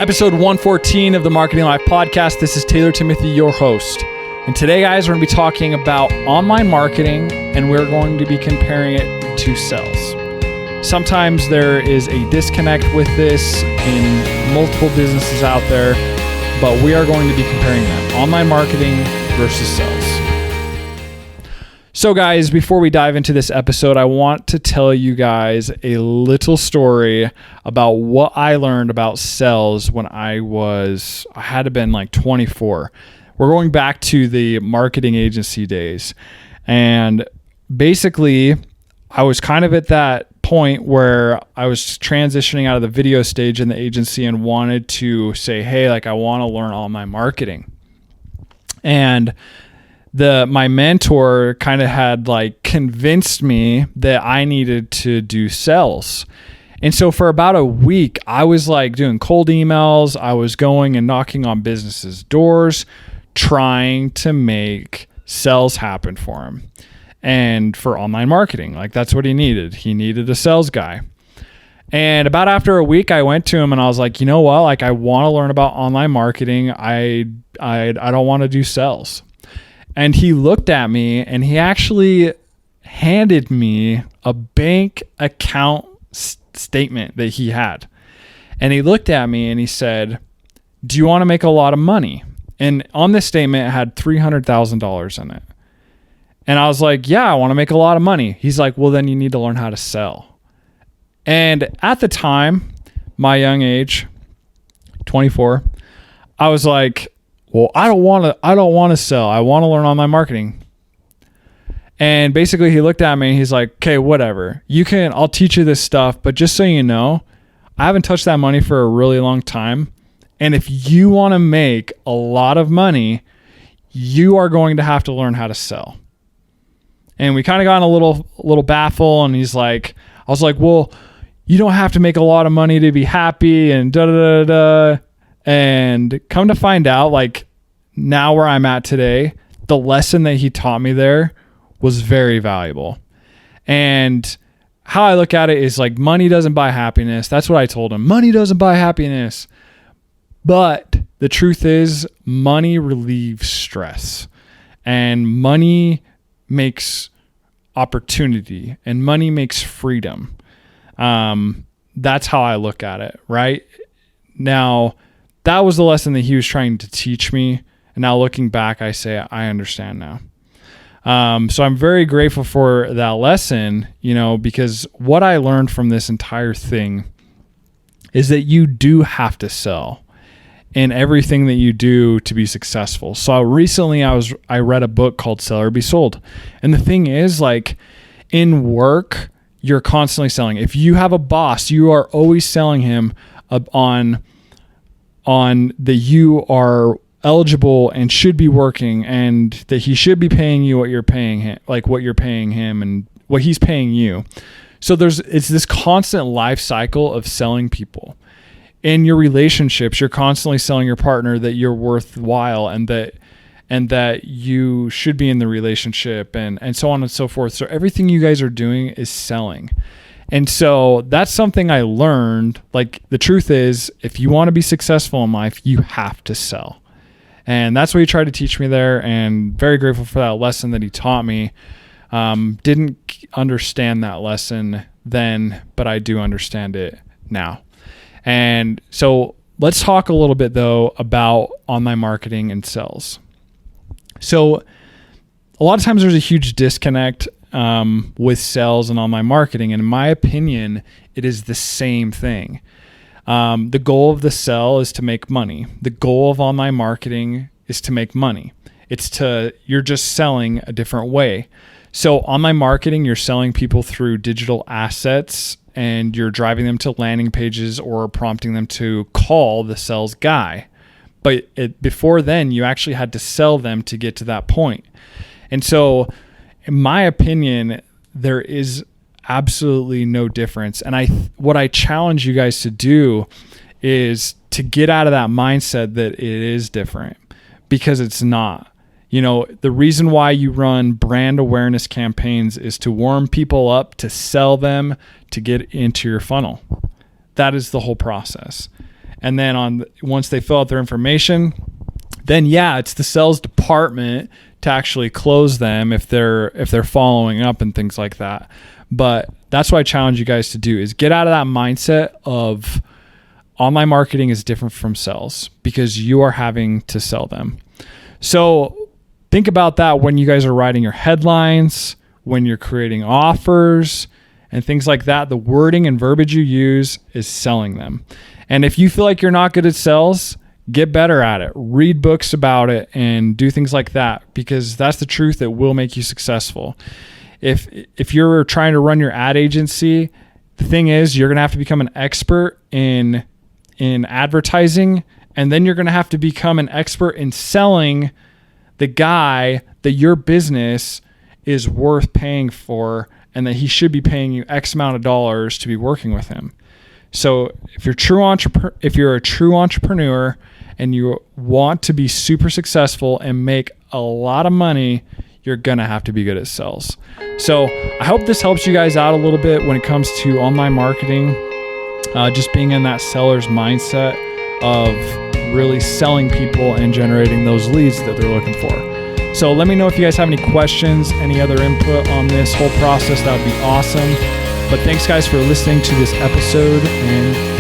Episode 114 of the Marketing Life podcast. This is Taylor Timothy, your host. And today, guys, we're going to be talking about online marketing, and we're going to be comparing it to sales. Sometimes there is a disconnect with this in multiple businesses out there, but we are going to be comparing them. Online marketing versus sales. So guys, before we dive into this episode, I want to tell you guys a little story about what I learned about sales when I had to been like 24. We're going back to the marketing agency days. And basically, I was kind of at that point where I was transitioning out of the video stage in the agency and wanted to say, hey, like I want to learn online marketing. And my mentor kind of had like convinced me that I needed to do sales. And so for about a week, I was like doing cold emails. I was going and knocking on businesses' doors, trying to make sales happen for him and for online marketing. Like that's what he needed. He needed a sales guy. And about after a week, I went to him and I was like, you know what? Like I want to learn about online marketing. I don't want to do sales. And he looked at me and he actually handed me a bank account statement that he had. And he looked at me and he said, do you want to make a lot of money? And on this statement, it had $300,000 in it. And I was like, yeah, I want to make a lot of money. He's like, well, then you need to learn how to sell. And at the time, my young age, 24, I was like, well, I don't want to sell. I want to learn online marketing. And basically he looked at me and he's like, okay, whatever. I'll teach you this stuff, but just so you know, I haven't touched that money for a really long time. And if you want to make a lot of money, you are going to have to learn how to sell. And we kind of got in a little baffle, and I was like, well, you don't have to make a lot of money to be happy and da da da da. And come to find out, like now where I'm at today, the lesson that he taught me there was very valuable. And how I look at it is like money doesn't buy happiness. That's what I told him. Money doesn't buy happiness. But the truth is money relieves stress, and money makes opportunity, and money makes freedom. That's how I look at it, right? Now, that was the lesson that he was trying to teach me. And now looking back, I say, I understand now. So I'm very grateful for that lesson, because what I learned from this entire thing is that you do have to sell in everything that you do to be successful. So recently I read a book called Sell or Be Sold. And the thing is, like in work, you're constantly selling. If you have a boss, you are always selling him on that you are eligible and should be working, and that he should be paying you what you're paying him, like what you're paying him and what he's paying you. So it's this constant life cycle of selling people. In your relationships, you're constantly selling your partner that you're worthwhile and that you should be in the relationship and so on and so forth. So everything you guys are doing is selling. And so that's something I learned. Like the truth is, if you want to be successful in life, you have to sell. And that's what he tried to teach me there. And very grateful for that lesson that he taught me. Didn't understand that lesson then, but I do understand it now. And so let's talk a little bit though about online marketing and sales. So a lot of times there's a huge disconnect with sales and online marketing. And in my opinion, it is the same thing. The goal of the sell is to make money. The goal of online marketing is to make money. You're just selling a different way. So online marketing, you're selling people through digital assets, and you're driving them to landing pages or prompting them to call the sales guy. But before then, you actually had to sell them to get to that point. And so in my opinion, there is absolutely no difference. And what I challenge you guys to do is to get out of that mindset that it is different, because it's not. The reason why you run brand awareness campaigns is to warm people up, to sell them, to get into your funnel. That is the whole process. And then once they fill out their information, then it's the sales department to actually close them if they're following up and things like that. But that's what I challenge you guys to do, is get out of that mindset of online marketing is different from sales, because you are having to sell them. So think about that when you guys are writing your headlines, when you're creating offers and things like that. The wording and verbiage you use is selling them. And if you feel like you're not good at sales, get better at it. Read books about it and do things like that, because that's the truth that will make you successful. If you're trying to run your ad agency, the thing is, you're going to have to become an expert in advertising, and then you're going to have to become an expert in selling the guy that your business is worth paying for, and that he should be paying you X amount of dollars to be working with him. So if you're a true entrepreneur and you want to be super successful and make a lot of money, you're going to have to be good at sales. So I hope this helps you guys out a little bit when it comes to online marketing, just being in that seller's mindset of really selling people and generating those leads that they're looking for. So let me know if you guys have any questions, any other input on this whole process. That would be awesome. But thanks guys for listening to this episode, and